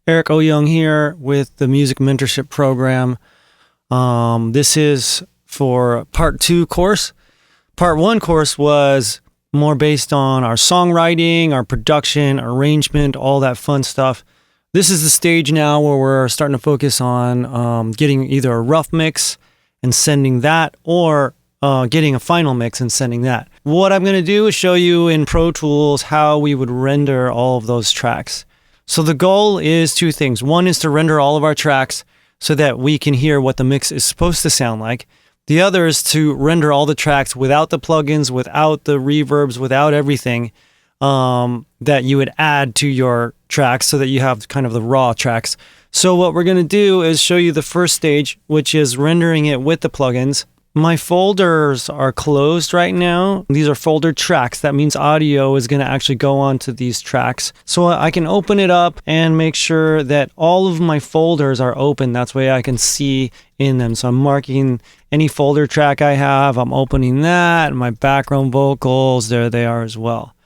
Eric O. Young here with the Music Mentorship Program. This is for Part 2 course. Part 1 course was more based on our songwriting, our production, arrangement, all that fun stuff. This is the stage now where we're starting to focus on getting either a rough mix and sending that, or getting a final mix and sending that. What I'm going to do is show you in Pro Tools how we would render all of those tracks. So the goal is two things. One is to render all of our tracks so that we can hear what the mix is supposed to sound like. The other is to render all the tracks without the plugins, without the reverbs, without everything that you would add to your tracks so that you have kind of the raw tracks. So what we're going to do is show you the first stage, which is rendering it with the plugins. My folders are closed right now. These are folder tracks. That means audio is going to actually go onto these tracks. So I can open it up and make sure that all of my folders are open. That's the way I can see in them. So I'm marking any folder track I have. I'm opening that. My background vocals, there they are as well.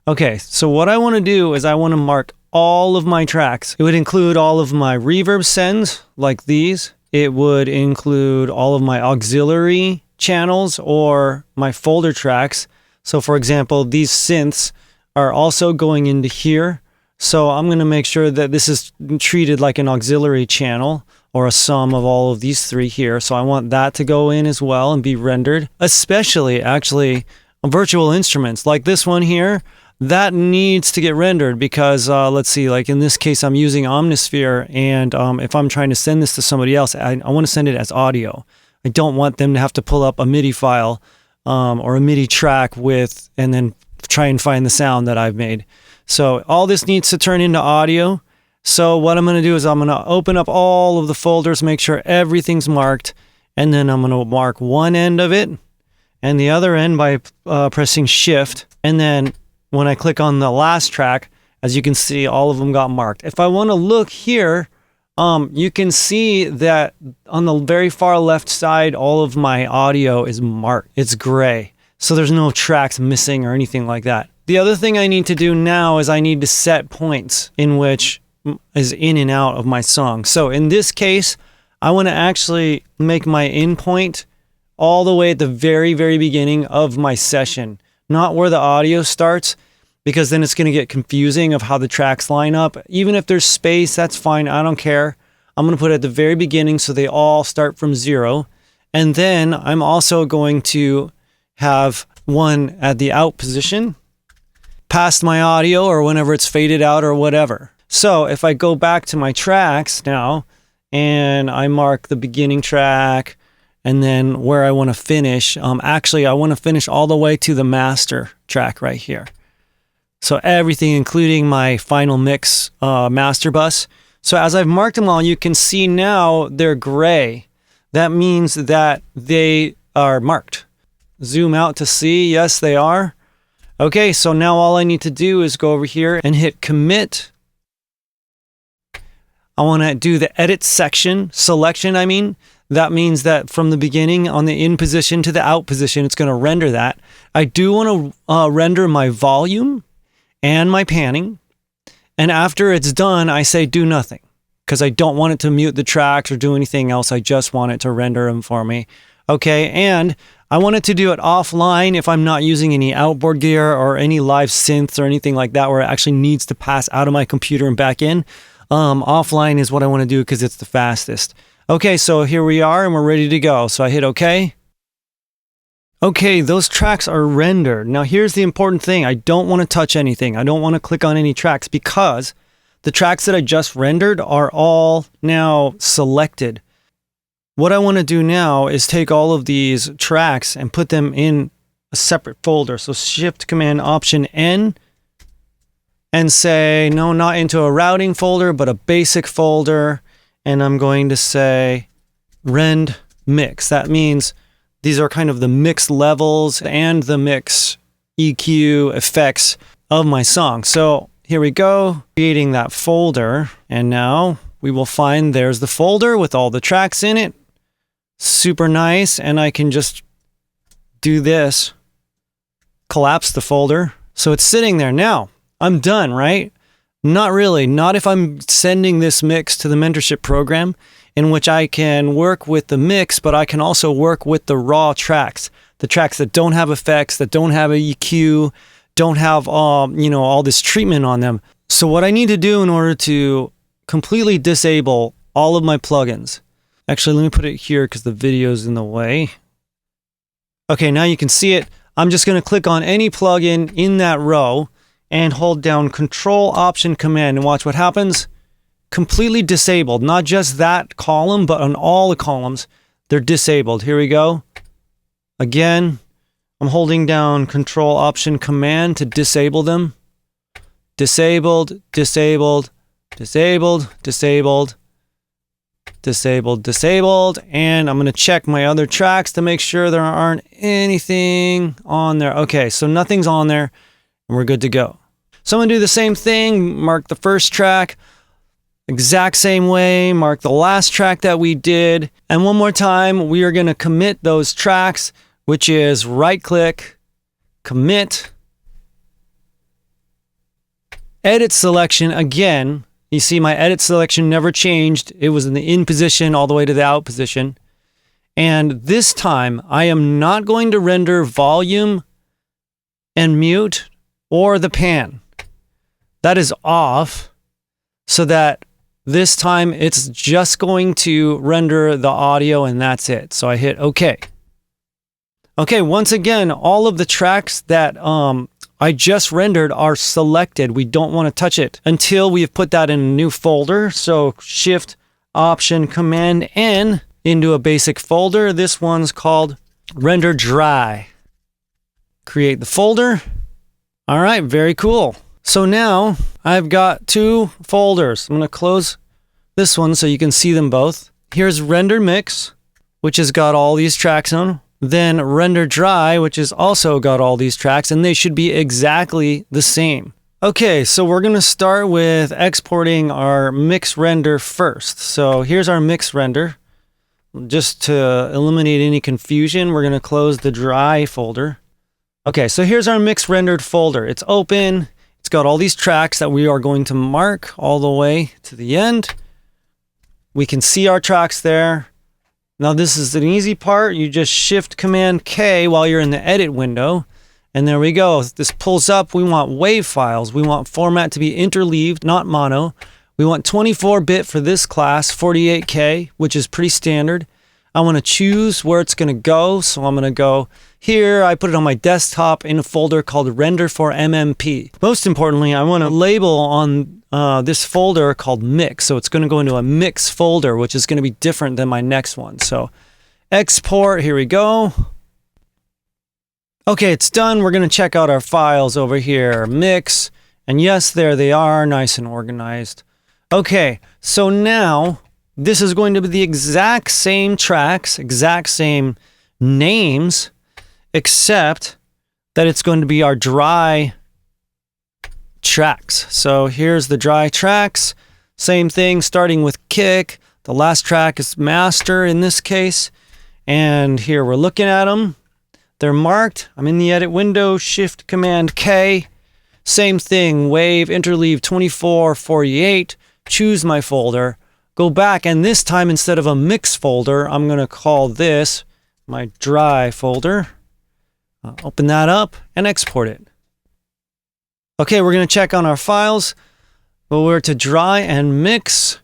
Okay, so what I want to do is I want to mark all of my tracks. It would include all of my reverb sends, like these. It would include all of my auxiliary channels or my folder tracks. So for example, these synths are also going into here. So I'm going to make sure that this is treated like an auxiliary channel or a sum of all of these three here. So I want that to go in as well and be rendered, especially actually virtual instruments like this one here. That needs to get rendered because, let's see, like in this case, I'm using Omnisphere, and if I'm trying to send this to somebody else, I want to send it as audio. I don't want them to have to pull up a MIDI file or a MIDI track and then try and find the sound that I've made. So all this needs to turn into audio. So what I'm going to do is I'm going to open up all of the folders, make sure everything's marked, and then I'm going to mark one end of it and the other end by pressing Shift, and then when I click on the last track, as you can see, all of them got marked. If I want to look here, you can see that on the very far left side, all of my audio is marked. It's gray. So there's no tracks missing or anything like that. The other thing I need to do now is I need to set points in which is in and out of my song. So in this case, I want to actually make my in point all the way at the very, very beginning of my session. Not where the audio starts, because then it's going to get confusing of how the tracks line up. Even if there's space, that's fine. I don't care. I'm going to put it at the very beginning so they all start from 0. And then I'm also going to have one at the out position past my audio or whenever it's faded out or whatever. So if I go back to my tracks now and I mark the beginning track, and then where I want to finish, actually I want to finish all the way to the master track right here. So everything, including my final mix master bus. So as I've marked them all, you can see now they're gray. That means that they are marked. Zoom out to see, yes they are. Okay, so now all I need to do is go over here and hit commit. I want to do the edit selection. That means that from the beginning on the in position to the out position, it's going to render that. I do want to render my volume and my panning. And after it's done, I say do nothing because I don't want it to mute the tracks or do anything else. I just want it to render them for me. Okay, and I want it to do it offline if I'm not using any outboard gear or any live synths or anything like that where it actually needs to pass out of my computer and back in. Offline is what I want to do because it's the fastest. Okay, so here we are and we're ready to go. So I hit OK. Okay, those tracks are rendered. Now here's the important thing. I don't want to touch anything. I don't want to click on any tracks because the tracks that I just rendered are all now selected. What I want to do now is take all of these tracks and put them in a separate folder. So Shift Command Option N and say, no, not into a routing folder, but a basic folder. And I'm going to say rend mix. That means these are kind of the mix levels and the mix EQ effects of my song. So here we go, creating that folder. And now we will find there's the folder with all the tracks in it. Super nice. And I can just do this, collapse the folder. So it's sitting there. Now I'm done, right? Not really. Not if I'm sending this mix to the mentorship program, in which I can work with the mix, but I can also work with the raw tracks, the tracks that don't have effects, that don't have a EQ, don't have all this treatment on them. So what I need to do in order to completely disable all of my plugins. Actually, let me put it here because the video's in the way. Okay, now you can see it. I'm just going to click on any plugin in that row and hold down Control Option Command and watch what happens. Completely disabled. Not just that column, but on all the columns, they're disabled. Here we go. Again, I'm holding down Control Option Command to disable them. Disabled, disabled, disabled, disabled, disabled, disabled, and I'm going to check my other tracks to make sure there aren't anything on there. Okay, so nothing's on there, and we're good to go. So I'm going to do the same thing, mark the first track, exact same way, mark the last track that we did, and one more time, we are going to commit those tracks, which is right-click, commit, edit selection again. You see my edit selection never changed. It was in the in position all the way to the out position. And this time I am not going to render volume and mute or the pan. That is off, so that this time it's just going to render the audio and that's it. So I hit OK. Okay, once again, all of the tracks that I just rendered are selected. We don't want to touch it until we have put that in a new folder. So Shift, Option, Command N into a basic folder. This one's called Render Dry. Create the folder. All right, very cool. So now I've got two folders. I'm going to close this one so you can see them both. Here's Render Mix, which has got all these tracks on. Then Render Dry, which has also got all these tracks, and they should be exactly the same. Okay, so we're going to start with exporting our mix render first. So here's our mix render. Just to eliminate any confusion, we're going to close the dry folder. Okay, so here's our mix rendered folder. It's open. It's got all these tracks that we are going to mark all the way to the end. We can see our tracks there. Now this is an easy part. You just Shift Command K while you're in the edit window. And there we go. This pulls up. We want WAV files. We want format to be interleaved, not mono. We want 24-bit for this class, 48K, which is pretty standard. I want to choose where it's going to go. So I'm going to go here. I put it on my desktop in a folder called Render for MMP. Most importantly, I want to label on this folder called Mix. So it's going to go into a Mix folder, which is going to be different than my next one. So export, here we go. Okay, it's done. We're going to check out our files over here. Mix. And yes, there they are, nice and organized. Okay, so now this is going to be the exact same tracks, exact same names, except that it's going to be our dry tracks. So here's the dry tracks. Same thing, starting with kick. The last track is master in this case. And here we're looking at them. They're marked. I'm in the edit window, Shift Command K. Same thing, wave, interleave 2448. Choose my folder. Go back, and this time instead of a mix folder, I'm going to call this my dry folder. Open that up and export it. Okay, we're going to check on our files. We're to dry and mix.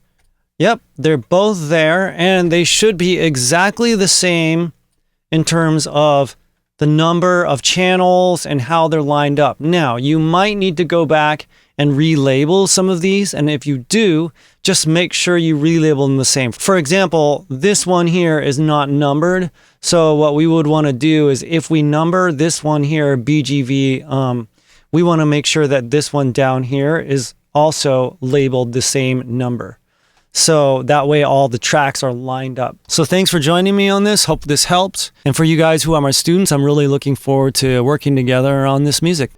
Yep, they're both there, and they should be exactly the same in terms of the number of channels and how they're lined up. Now, you might need to go back and relabel some of these, and if you do, just make sure you relabel them the same. For example, this one here is not numbered, so what we would want to do is if we number this one here, BGV, we want to make sure that this one down here is also labeled the same number. So that way all the tracks are lined up. So thanks for joining me on this. Hope this helped. And for you guys who are my students, I'm really looking forward to working together on this music.